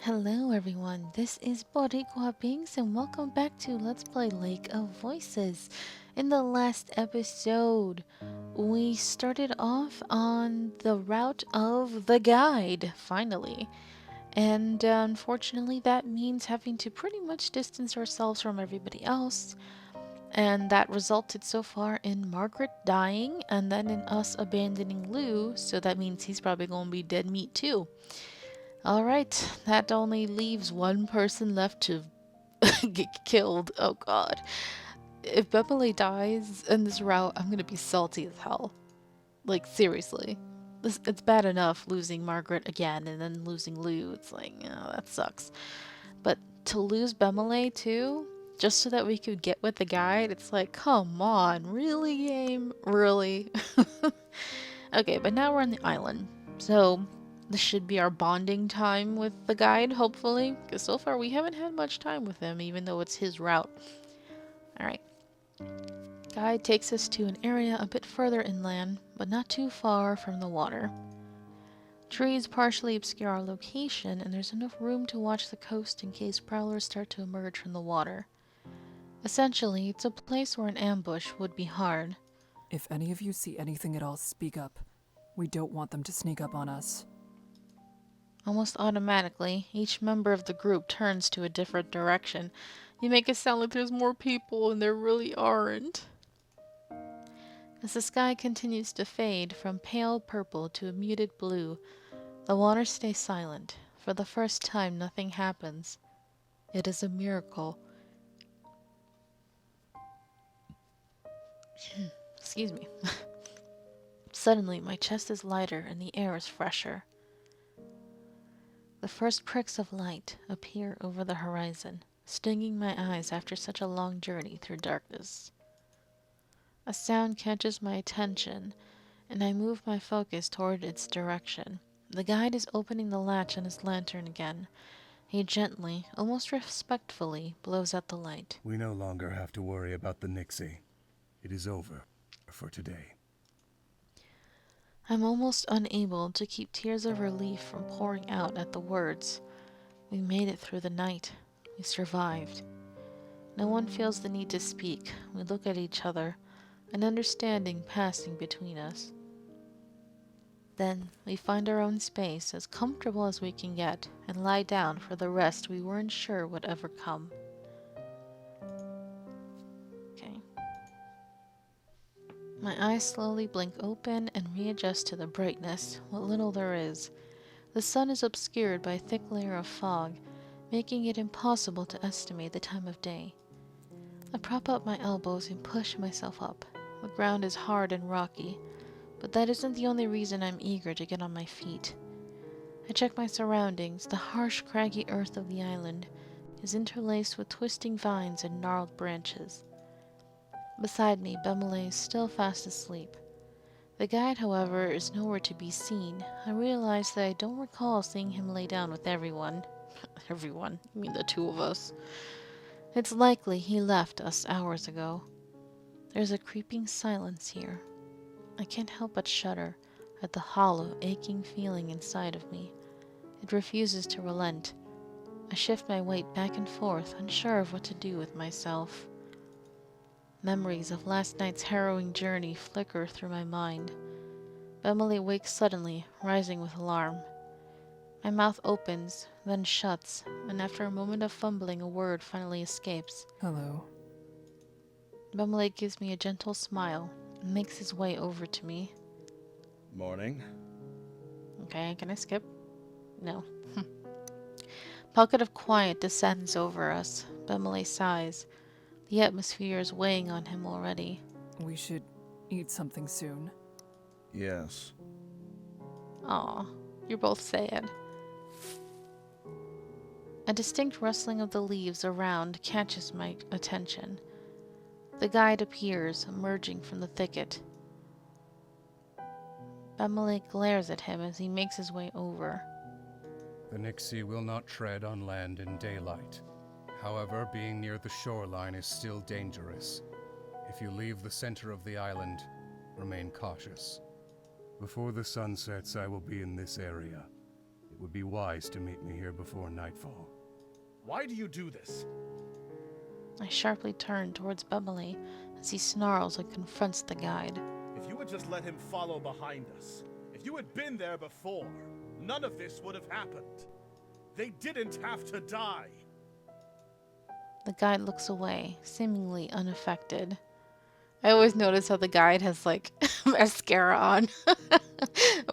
Hello everyone, this is Boricua Binks and welcome back to Let's Play Lake of Voices. In the last episode, we started off on the route of the guide, finally. And unfortunately that means having to pretty much distance ourselves from everybody else. And that resulted so far in Margaret dying and then in us abandoning Lou, so that means he's probably going to be dead meat too. Alright, that only leaves one person left to get killed. Oh god. If Beverly dies in this route, I'm gonna be salty as hell. Like, seriously. It's bad enough losing Margaret again and then losing Lou. It's like, oh, that sucks. But to lose Bemelay too, just so that we could get with the guide, it's like, come on, really, game? Really? Okay, but now we're on the island. So, this should be our bonding time with the guide, hopefully. Because so far we haven't had much time with him, even though it's his route. Alright. Guide takes us to an area a bit further inland, but not too far from the water. Trees partially obscure our location, and there's enough room to watch the coast in case prowlers start to emerge from the water. Essentially, it's a place where an ambush would be hard. If any of you see anything at all, speak up. We don't want them to sneak up on us. Almost automatically, each member of the group turns to a different direction. You make it sound like there's more people, and there really aren't. As the sky continues to fade from pale purple to a muted blue, the water stays silent. For the first time, nothing happens. It is a miracle. Excuse me. Suddenly, my chest is lighter and the air is fresher. The first pricks of light appear over the horizon, stinging my eyes after such a long journey through darkness. A sound catches my attention, and I move my focus toward its direction. The guide is opening the latch on his lantern again. He gently, almost respectfully, blows out the light. We no longer have to worry about the Nixie. It is over for today. I'm almost unable to keep tears of relief from pouring out at the words. We made it through the night. We survived. No one feels the need to speak. We look at each other, an understanding passing between us. Then we find our own space, as comfortable as we can get, and lie down for the rest we weren't sure would ever come. Okay. My eyes slowly blink open and readjust to the brightness, what little there is. The sun is obscured by a thick layer of fog, making it impossible to estimate the time of day. I prop up my elbows and push myself up. The ground is hard and rocky, but that isn't the only reason I'm eager to get on my feet. I check my surroundings. The harsh, craggy earth of the island is interlaced with twisting vines and gnarled branches. Beside me, Bemelay is still fast asleep. The guide, however, is nowhere to be seen. I realize that I don't recall seeing him lay down with everyone. Everyone? You mean the two of us? It's likely he left us hours ago. There's a creeping silence here. I can't help but shudder at the hollow, aching feeling inside of me. It refuses to relent. I shift my weight back and forth, unsure of what to do with myself. Memories of last night's harrowing journey flicker through my mind. Bemelay wakes suddenly, rising with alarm. My mouth opens, then shuts, and after a moment of fumbling, a word finally escapes. Hello. Bemelay gives me a gentle smile and makes his way over to me. Morning. Okay, can I skip? No. Pocket of quiet descends over us. Bemelay sighs. The atmosphere is weighing on him already. We should eat something soon. Yes. Aw, you're both sad. A distinct rustling of the leaves around catches my attention. The guide appears, emerging from the thicket. Bemelay glares at him as he makes his way over. The Nixie will not tread on land in daylight. However, being near the shoreline is still dangerous. If you leave the center of the island, remain cautious. Before the sun sets, I will be in this area. It would be wise to meet me here before nightfall. Why do you do this? I sharply turn towards Bumbley as he snarls and confronts the guide. If you had just let him follow behind us, if you had been there before, none of this would have happened. They didn't have to die. The guide looks away, seemingly unaffected. I always notice how the guide has, like, mascara on.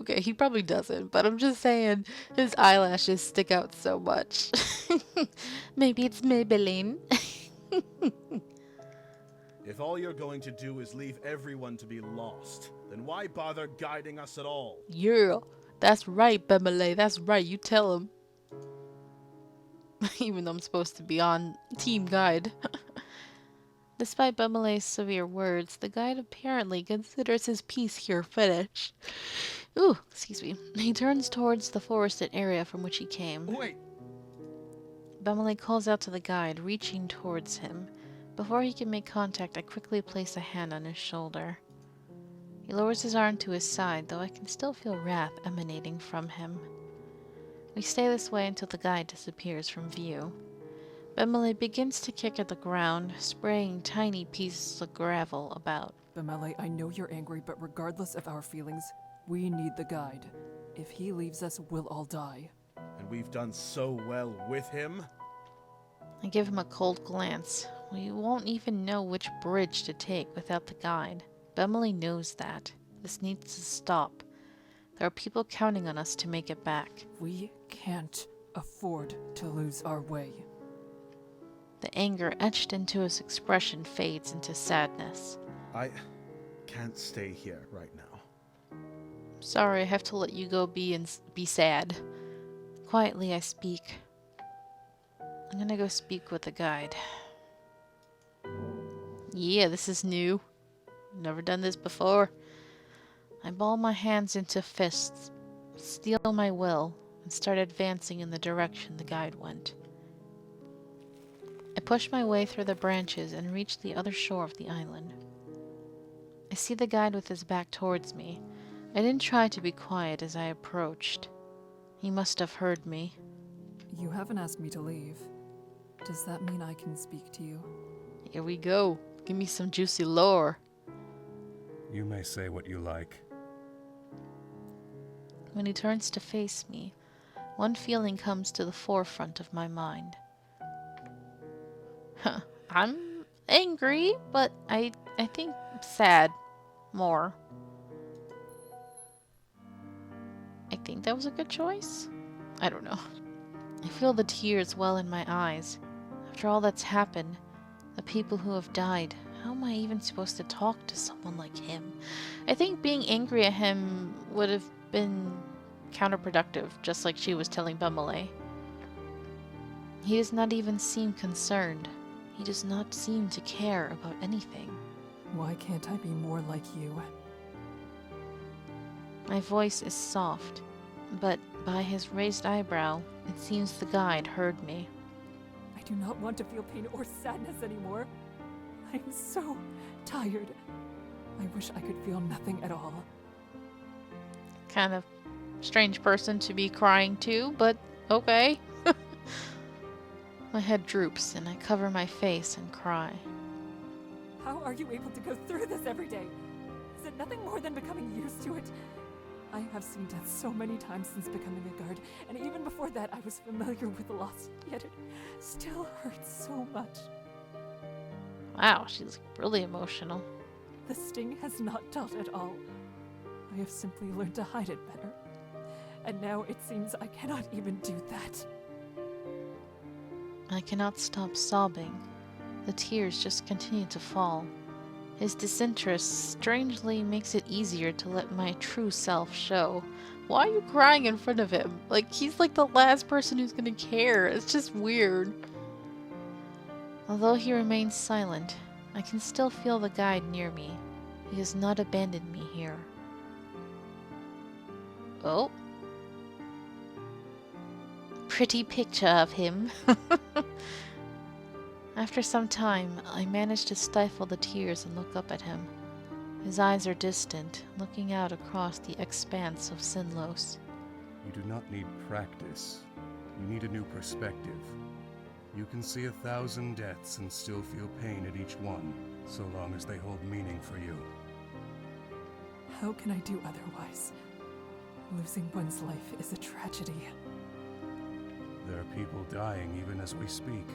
Okay, he probably doesn't, but I'm just saying his eyelashes stick out so much. Maybe it's Maybelline. If all you're going to do is leave everyone to be lost, then why bother guiding us at all? Yeah, that's right, Bemele. That's right. You tell him. Even though I'm supposed to be on team guide. Despite Bemele's severe words, the guide apparently considers his piece here finished. Ooh, excuse me. He turns towards the forested area from which he came. Wait, Bemele calls out to the guide, reaching towards him. Before he can make contact, I quickly place a hand on his shoulder. He lowers his arm to his side, though I can still feel wrath emanating from him. We stay this way until the guide disappears from view. Bemele begins to kick at the ground, spraying tiny pieces of gravel about. Bemele, I know you're angry, but regardless of our feelings, we need the guide. If he leaves us, we'll all die. and we've done so well with him. I give him a cold glance. We won't even know which bridge to take without the guide. Bemele knows that. This needs to stop. There are people counting on us to make it back. We can't afford to lose our way. The anger etched into his expression fades into sadness. I can't stay here right now. Sorry, I have to let you go be sad. Quietly, I speak. I'm gonna go speak with the guide. Yeah, this is new. Never done this before. I ball my hands into fists, steel my will, and start advancing in the direction the guide went. I push my way through the branches and reach the other shore of the island. I see the guide with his back towards me. I didn't try to be quiet as I approached. He must have heard me. You haven't asked me to leave. Does that mean I can speak to you? Here we go. Give me some juicy lore. You may say what you like. When he turns to face me, one feeling comes to the forefront of my mind. I'm angry, but I think sad more. I think that was a good choice. I don't know. I feel the tears well in my eyes. After all that's happened, the people who have died, how am I even supposed to talk to someone like him? I think being angry at him would have been counterproductive, just like she was telling Bemele. He does not even seem concerned. He does not seem to care about anything. Why can't I be more like you? My voice is soft, but by his raised eyebrow, it seems the guide heard me. I do not want to feel pain or sadness anymore. I am so tired. I wish I could feel nothing at all. Kind of strange person to be crying to, but okay. My head droops and I cover my face and cry. How are you able to go through this every day? Is it nothing more than becoming used to it? I have seen death so many times since becoming a guard, and even before that I was familiar with loss, yet it still hurts so much. Wow, she's really emotional. The sting has not dulled at all. I have simply learned to hide it better. And now it seems I cannot even do that. I cannot stop sobbing. The tears just continue to fall. His disinterest strangely makes it easier to let my true self show. Why are you crying in front of him? Like, he's like the last person who's gonna care. It's just weird. Although he remains silent, I can still feel the guide near me. He has not abandoned me here. Oh. Pretty picture of him. After some time, I manage to stifle the tears and look up at him. His eyes are distant, looking out across the expanse of Sinlos. You do not need practice. You need a new perspective. You can see 1,000 deaths and still feel pain at each one, so long as they hold meaning for you. How can I do otherwise? Losing one's life is a tragedy. There are people dying even as we speak.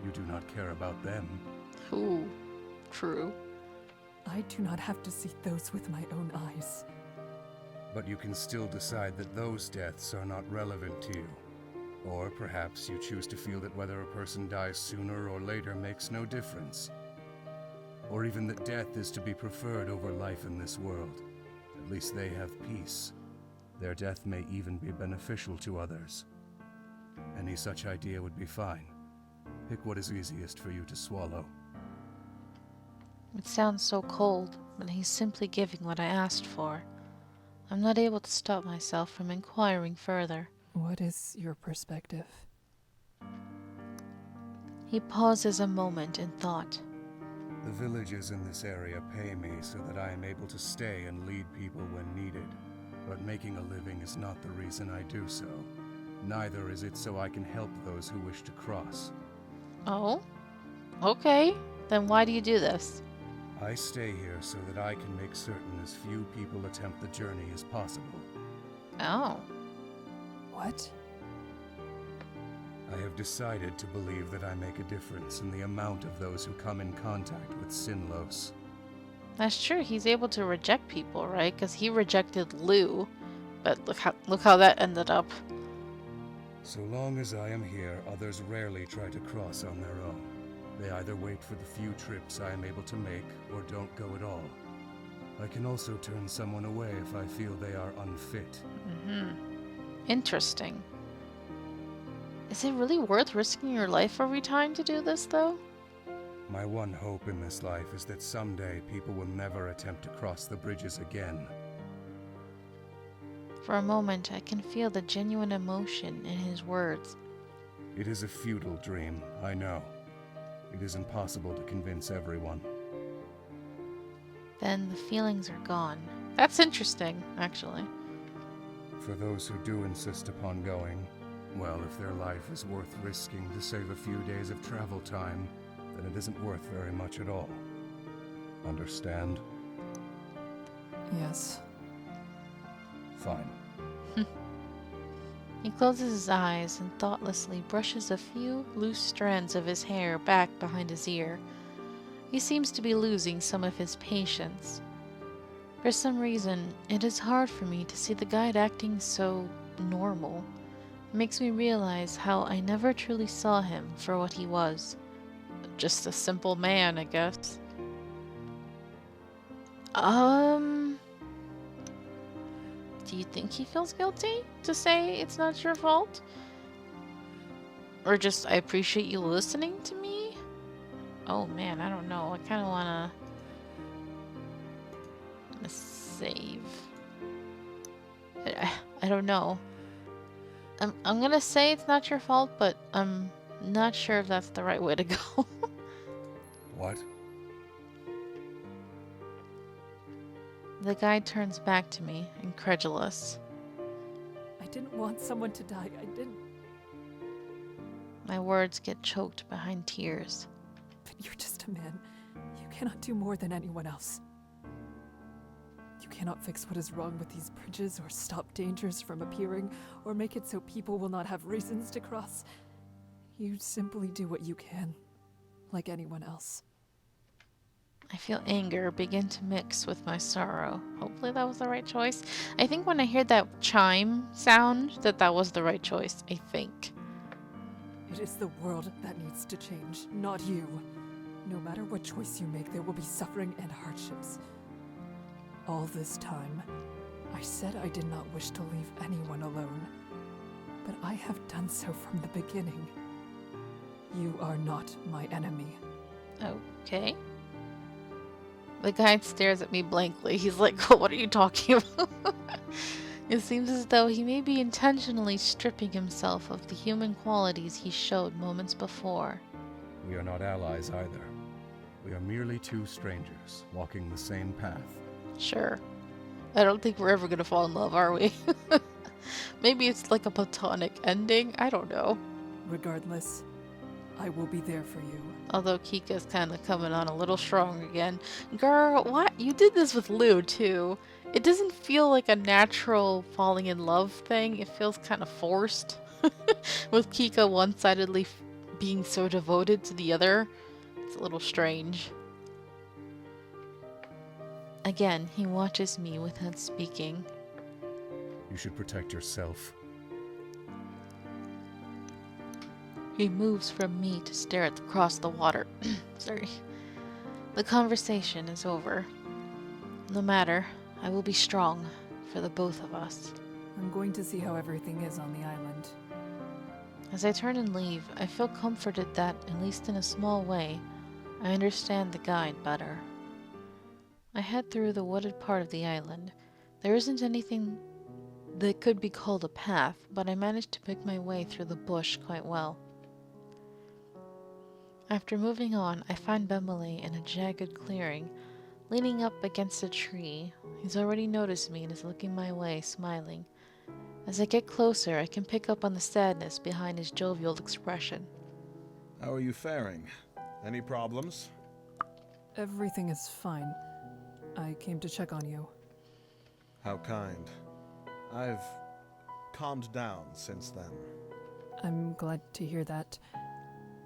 You do not care about them. Ooh, true. I do not have to see those with my own eyes. But you can still decide that those deaths are not relevant to you. Or perhaps you choose to feel that whether a person dies sooner or later makes no difference. Or even that death is to be preferred over life in this world. At least they have peace. Their death may even be beneficial to others. Any such idea would be fine. Pick what is easiest for you to swallow. It sounds so cold, but he's simply giving what I asked for. I'm not able to stop myself from inquiring further. What is your perspective? He pauses a moment in thought. The villages in this area pay me so that I am able to stay and lead people when needed. But making a living is not the reason I do so. Neither is it so I can help those who wish to cross. Oh? Okay. Then why do you do this? I stay here so that I can make certain as few people attempt the journey as possible. Oh. What? I have decided to believe that I make a difference in the amount of those who come in contact with Sinlos. That's true. He's able to reject people, right? Because he rejected Lou. But look how that ended up. So long as I am here, others rarely try to cross on their own. They either wait for the few trips I am able to make, or don't go at all. I can also turn someone away if I feel they are unfit. Interesting. Is it really worth risking your life every time to do this, though? My one hope in this life is that someday people will never attempt to cross the bridges again. For a moment, I can feel the genuine emotion in his words. It is a futile dream, I know. It is impossible to convince everyone. Then the feelings are gone. That's interesting, actually. For those who do insist upon going, well, if their life is worth risking to save a few days of travel time, then it isn't worth very much at all. Understand? Yes. Fine. He closes his eyes and thoughtlessly brushes a few loose strands of his hair back behind his ear. He seems to be losing some of his patience. For some reason, it is hard for me to see the guide acting so normal. It makes me realize how I never truly saw him for what he was. Just a simple man, I guess. Do you think he feels guilty to say it's not your fault? Or just, I appreciate you listening to me? Oh man, I don't know. I kind of want to save. I don't know. I'm gonna say it's not your fault, but I'm not sure if that's the right way to go. What? The guide turns back to me, incredulous. I didn't want someone to die. I didn't. My words get choked behind tears. But you're just a man. You cannot do more than anyone else. You cannot fix what is wrong with these bridges, or stop dangers from appearing, or make it so people will not have reasons to cross. You simply do what you can, like anyone else. I feel anger begin to mix with my sorrow. Hopefully that was the right choice. I think when I heard that chime sound, that was the right choice. I think. It is the world that needs to change, not you. No matter what choice you make, there will be suffering and hardships. All this time, I said I did not wish to leave anyone alone. But I have done so from the beginning. You are not my enemy. Okay. The guide stares at me blankly. He's like, what are you talking about? It seems as though he may be intentionally stripping himself of the human qualities he showed moments before. We are not allies either. We are merely two strangers, walking the same path. Sure. I don't think we're ever gonna fall in love, are we? Maybe it's like a platonic ending. I don't know. Regardless, I will be there for you. Although Kika's kind of coming on a little strong again. Girl, what? You did this with Lou, too. It doesn't feel like a natural falling in love thing. It feels kind of forced. With Kika one-sidedly being so devoted to the other. It's a little strange. Again, he watches me without speaking. You should protect yourself. He moves from me to stare across the water. Sorry. The conversation is over. No matter, I will be strong for the both of us. I'm going to see how everything is on the island. As I turn and leave, I feel comforted that, at least in a small way, I understand the guide better. I head through the wooded part of the island. There isn't anything that could be called a path, but I managed to pick my way through the bush quite well. After moving on, I find Bemele in a jagged clearing, leaning up against a tree. He's already noticed me and is looking my way, smiling. As I get closer, I can pick up on the sadness behind his jovial expression. How are you faring? Any problems? Everything is fine. I came to check on you. How kind. I've calmed down since then. I'm glad to hear that.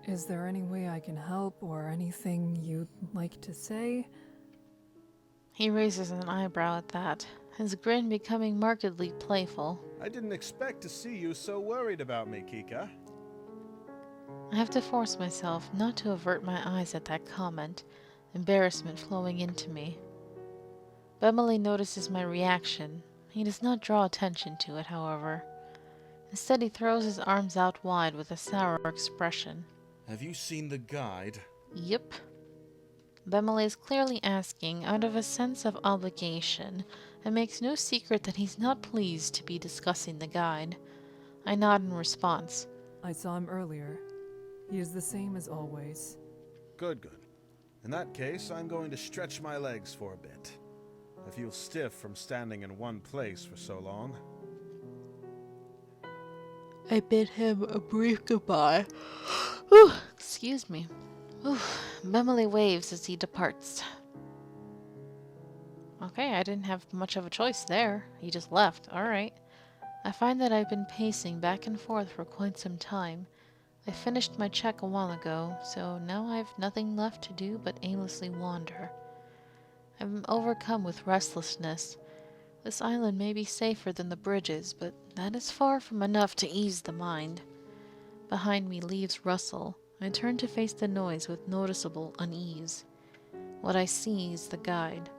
Is there any way I can help or anything you'd like to say? He raises an eyebrow at that, his grin becoming markedly playful. I didn't expect to see you so worried about me, Kikka. I have to force myself not to avert my eyes at that comment, embarrassment flowing into me. Bemele notices my reaction. He does not draw attention to it, however. Instead, he throws his arms out wide with a sour expression. Have you seen the guide? Yep. Bemele is clearly asking out of a sense of obligation, and makes no secret that he's not pleased to be discussing the guide. I nod in response. I saw him earlier. He is the same as always. Good, good. In that case, I'm going to stretch my legs for a bit. I feel stiff from standing in one place for so long. I bid him a brief goodbye. Whew, excuse me. Whew. Bemele waves as he departs. Okay, I didn't have much of a choice there. He just left. Alright. I find that I've been pacing back and forth for quite some time. I finished my check a while ago, so now I've nothing left to do but aimlessly wander. I'm overcome with restlessness. This island may be safer than the bridges, but that is far from enough to ease the mind. Behind me, leaves rustle. I turn to face the noise with noticeable unease. What I see is the guide.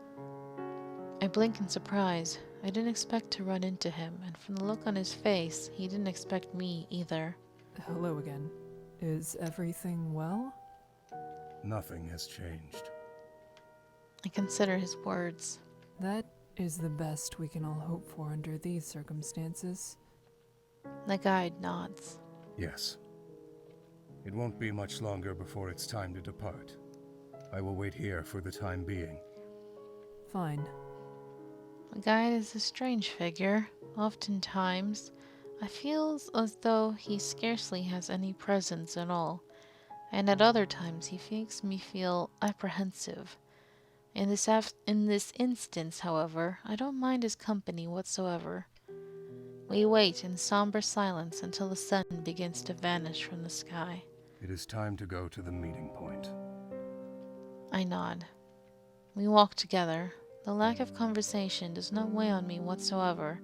I blink in surprise. I didn't expect to run into him, and from the look on his face, he didn't expect me either. Hello again. Is everything well? Nothing has changed. I consider his words. That is the best we can all hope for under these circumstances. The guide nods. Yes. It won't be much longer before it's time to depart. I will wait here for the time being. Fine. The guide is a strange figure. Oftentimes, I feel as though he scarcely has any presence at all, and at other times he makes me feel apprehensive. In this instance, however, I don't mind his company whatsoever. We wait in somber silence until the sun begins to vanish from the sky. It is time to go to the meeting point. I nod. We walk together. The lack of conversation does not weigh on me whatsoever.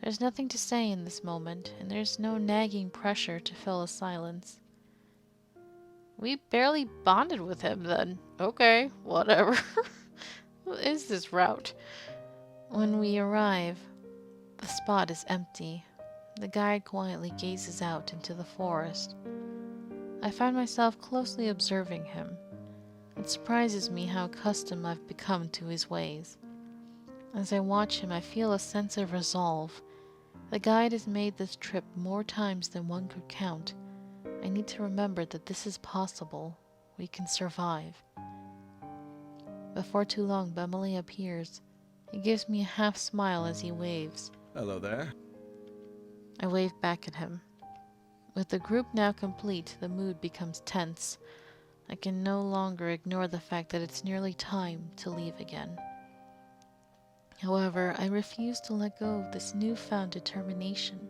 There's nothing to say in this moment, and there's no nagging pressure to fill a silence. We barely bonded with him then. Okay, whatever. What is this route? When we arrive, the spot is empty. The guide quietly gazes out into the forest. I find myself closely observing him. It surprises me how accustomed I've become to his ways. As I watch him, I feel a sense of resolve. The guide has made this trip more times than one could count. I need to remember that this is possible. We can survive. Before too long, Bemele appears. He gives me a half smile as he waves. Hello there. I wave back at him. With the group now complete, the mood becomes tense. I can no longer ignore the fact that it's nearly time to leave again. However, I refuse to let go of this newfound determination.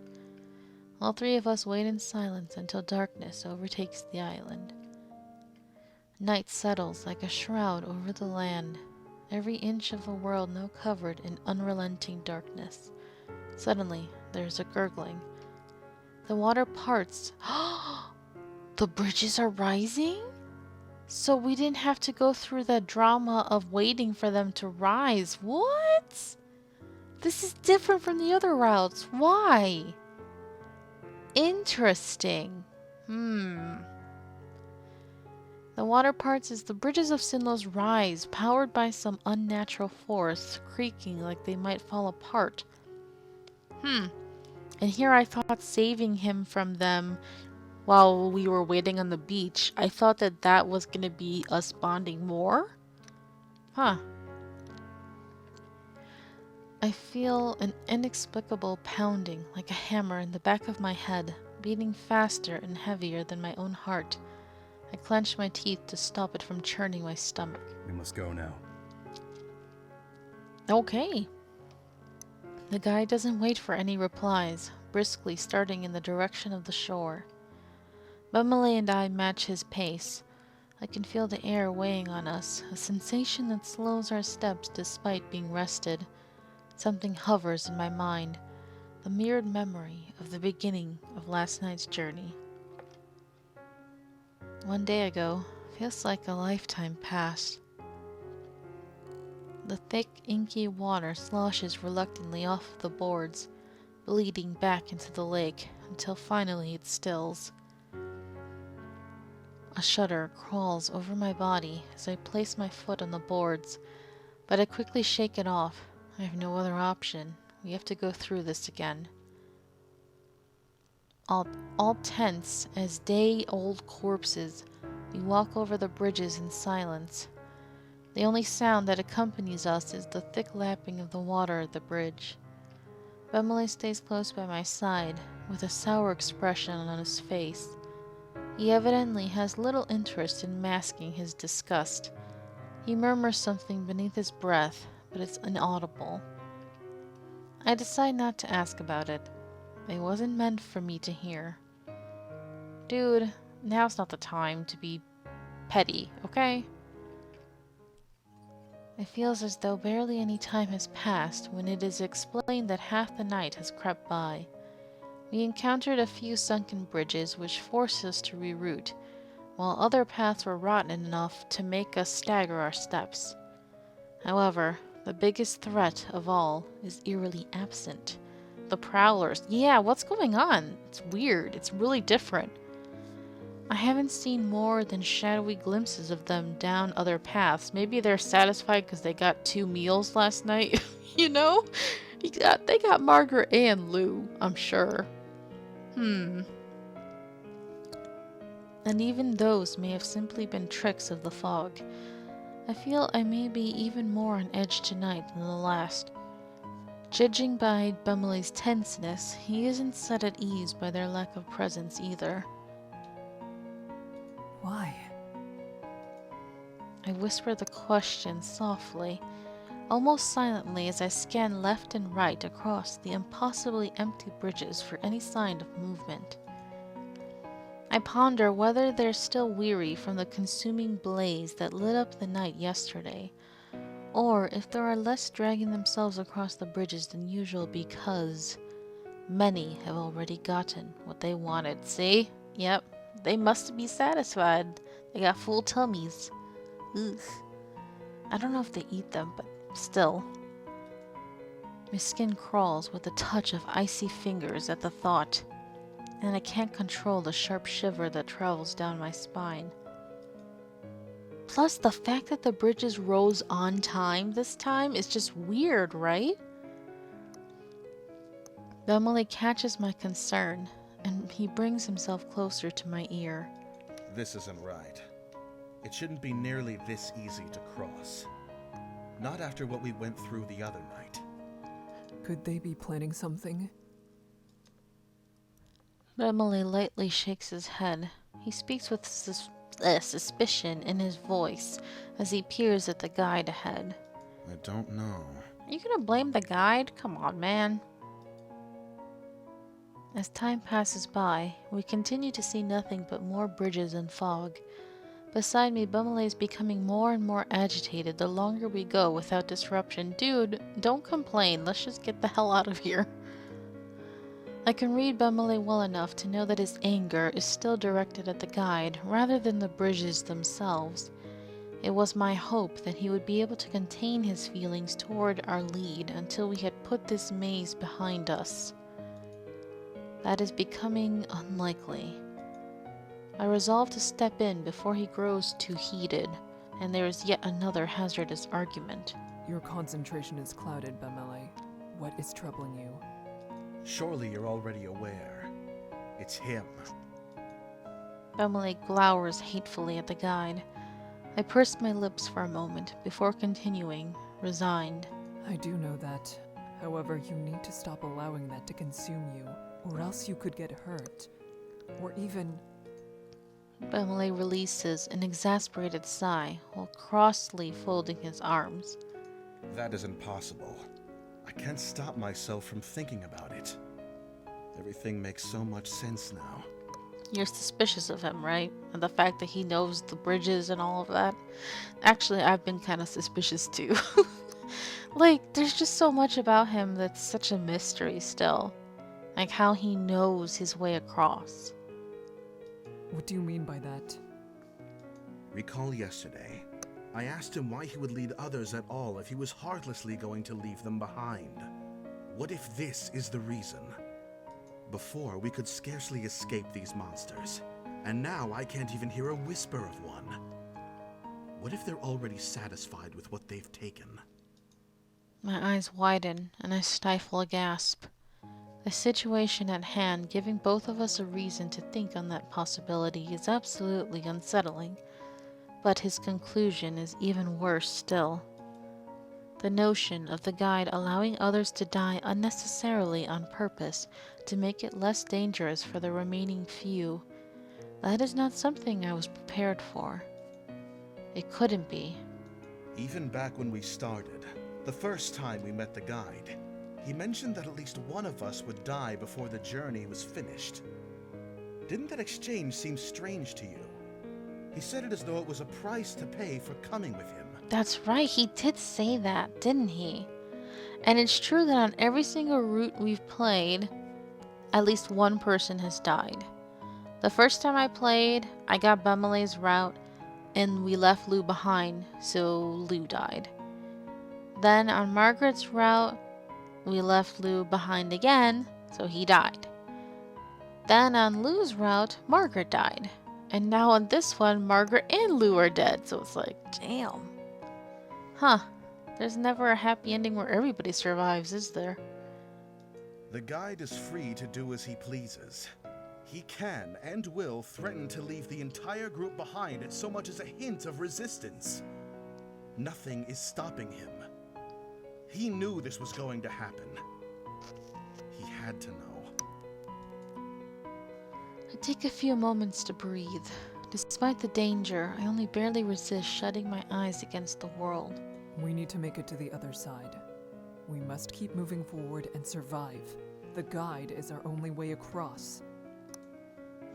All three of us wait in silence until darkness overtakes the island. Night settles like a shroud over the land, every inch of the world now covered in unrelenting darkness. Suddenly, there's a gurgling. The water parts. The bridges are rising? So we didn't have to go through that drama of waiting for them to rise. What? This is different from the other routes. Why? Interesting. The water parts as the bridges of Sinlos rise, powered by some unnatural force, creaking like they might fall apart. And here I thought saving him from them while we were waiting on the beach, I thought that that was going to be us bonding more? I feel an inexplicable pounding like a hammer in the back of my head, beating faster and heavier than my own heart. I clench my teeth to stop it from churning my stomach. We must go now. Okay. The guy doesn't wait for any replies, briskly starting in the direction of the shore. Bemele and I match his pace. I can feel the air weighing on us, a sensation that slows our steps despite being rested. Something hovers in my mind, the mirrored memory of the beginning of last night's journey. 1 day ago feels like a lifetime passed. The thick, inky water sloshes reluctantly off the boards, bleeding back into the lake until finally it stills. A shudder crawls over my body as I place my foot on the boards, but I quickly shake it off. I have no other option. We have to go through this again. All tense as day-old corpses, we walk over the bridges in silence. The only sound that accompanies us is the thick lapping of the water at the bridge. Bemele stays close by my side, with a sour expression on his face. He evidently has little interest in masking his disgust. He murmurs something beneath his breath, but it's inaudible. I decide not to ask about it. It wasn't meant for me to hear. Dude, now's not the time to be petty, okay? It feels as though barely any time has passed when it is explained that half the night has crept by. We encountered a few sunken bridges which forced us to reroute, while other paths were rotten enough to make us stagger our steps. However, the biggest threat of all is eerily absent. The Prowlers. Yeah, what's going on? It's weird. It's really different. I haven't seen more than shadowy glimpses of them down other paths. Maybe they're satisfied because they got 2 meals last night. You know? They got Margaret and Lou, I'm sure. And even those may have simply been tricks of the fog. I feel I may be even more on edge tonight than the last. Judging by Bemele's tenseness, he isn't set at ease by their lack of presence either. Why? I whisper the question softly, almost silently as I scan left and right across the impossibly empty bridges for any sign of movement. I ponder whether they're still weary from the consuming blaze that lit up the night yesterday, or if there are less dragging themselves across the bridges than usual because many have already gotten what they wanted. See? Yep. They must be satisfied. They got full tummies. Ugh. I don't know if they eat them, but still. My skin crawls with a touch of icy fingers at the thought, and I can't control the sharp shiver that travels down my spine. Plus, the fact that the bridges rose on time this time is just weird, right? Bemele catches my concern, and he brings himself closer to my ear. This isn't right. It shouldn't be nearly this easy to cross. Not after what we went through the other night. Could they be planning something? Emily lightly shakes his head. He speaks with suspicion in his voice as he peers at the guide ahead. I don't know. Are you gonna blame the guide? Come on, man. As time passes by, we continue to see nothing but more bridges and fog. Beside me, Bumley is becoming more and more agitated the longer we go without disruption. Dude, don't complain. Let's just get the hell out of here. I can read Bumley well enough to know that his anger is still directed at the guide rather than the bridges themselves. It was my hope that he would be able to contain his feelings toward our lead until we had put this maze behind us. That is becoming unlikely. I resolve to step in before he grows too heated, and there is yet another hazardous argument. Your concentration is clouded, Bamele. What is troubling you? Surely you're already aware. It's him. Bumley glowers hatefully at the guide. I purse my lips for a moment before continuing, resigned. I do know that. However, you need to stop allowing that to consume you, or else you could get hurt. Or even... Bumley releases an exasperated sigh while crossly folding his arms. That is impossible. I can't stop myself from thinking about it. Everything makes so much sense now. You're suspicious of him, right? And the fact that he knows the bridges and all of that. Actually, I've been kind of suspicious too. Like, there's just so much about him that's such a mystery still. Like how he knows his way across. What do you mean by that? Recall yesterday. I asked him why he would lead others at all if he was heartlessly going to leave them behind. What if this is the reason? Before, we could scarcely escape these monsters, and now I can't even hear a whisper of one. What if they're already satisfied with what they've taken? My eyes widen, and I stifle a gasp. The situation at hand giving both of us a reason to think on that possibility is absolutely unsettling, but his conclusion is even worse still. The notion of the guide allowing others to die unnecessarily on purpose to make it less dangerous for the remaining few, that is not something I was prepared for. It couldn't be. Even back when we started, the first time we met the guide, he mentioned that at least one of us would die before the journey was finished. Didn't that exchange seem strange to you? He said it as though it was a price to pay for coming with him. That's right, he did say that, didn't he? And it's true that on every single route we've played, at least one person has died. The first time I played, I got Bumley's route, and we left Lou behind, so Lou died. Then on Margaret's route, we left Lou behind again, so he died. Then on Lou's route, Margaret died. And now on this one, Margaret and Lou are dead, so it's like, damn. Huh. There's never a happy ending where everybody survives, is there? The guide is free to do as he pleases. He can and will threaten to leave the entire group behind at so much as a hint of resistance. Nothing is stopping him. He knew this was going to happen. He had to know. I take a few moments to breathe. Despite the danger, I only barely resist shutting my eyes against the world. We need to make it to the other side. We must keep moving forward and survive. The guide is our only way across.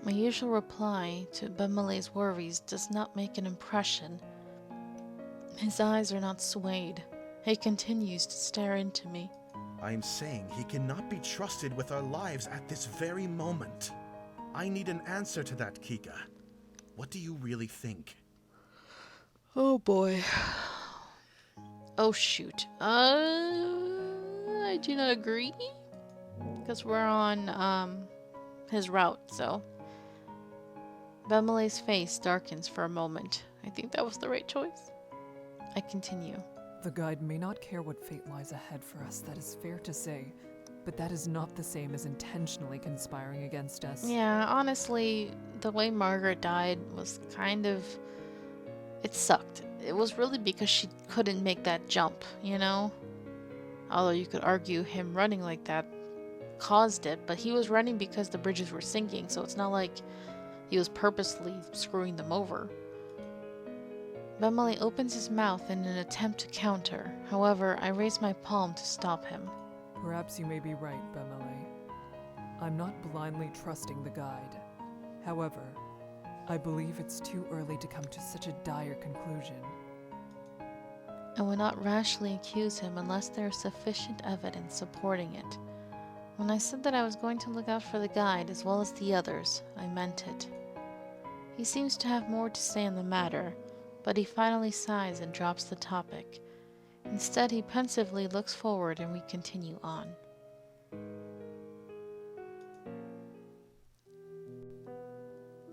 My usual reply to Bumley's worries does not make an impression. His eyes are not swayed. He continues to stare into me. I am saying he cannot be trusted with our lives at this very moment. I need an answer to that, Kikka. What do you really think? Oh boy. Oh shoot. I do not agree. Because we're on his route, so. Bumley's face darkens for a moment. I think that was the right choice. I continue. The guide may not care what fate lies ahead for us, that is fair to say, but that is not the same as intentionally conspiring against us. Yeah, honestly, the way Margaret died was kind of... It sucked. It was really because she couldn't make that jump, you know? Although you could argue him running like that caused it, but he was running because the bridges were sinking, so it's not like he was purposely screwing them over. Bemele opens his mouth in an attempt to counter. However, I raise my palm to stop him. Perhaps you may be right, Bemele. I'm not blindly trusting the guide. However, I believe it's too early to come to such a dire conclusion. I will not rashly accuse him unless there is sufficient evidence supporting it. When I said that I was going to look out for the guide as well as the others, I meant it. He seems to have more to say on the matter, but he finally sighs and drops the topic. Instead, he pensively looks forward and we continue on.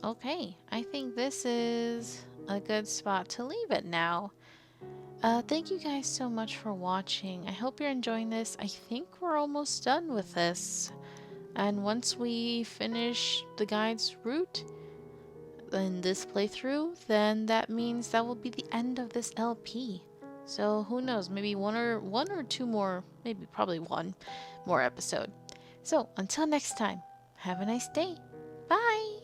Okay, I think this is a good spot to leave it now. Thank you guys so much for watching. I hope you're enjoying this. I think we're almost done with this. And once we finish the guide's route in this playthrough, then that means that will be the end of this LP. So who knows, maybe one or two more, maybe probably one more episode. So until next time, have a nice day. Bye!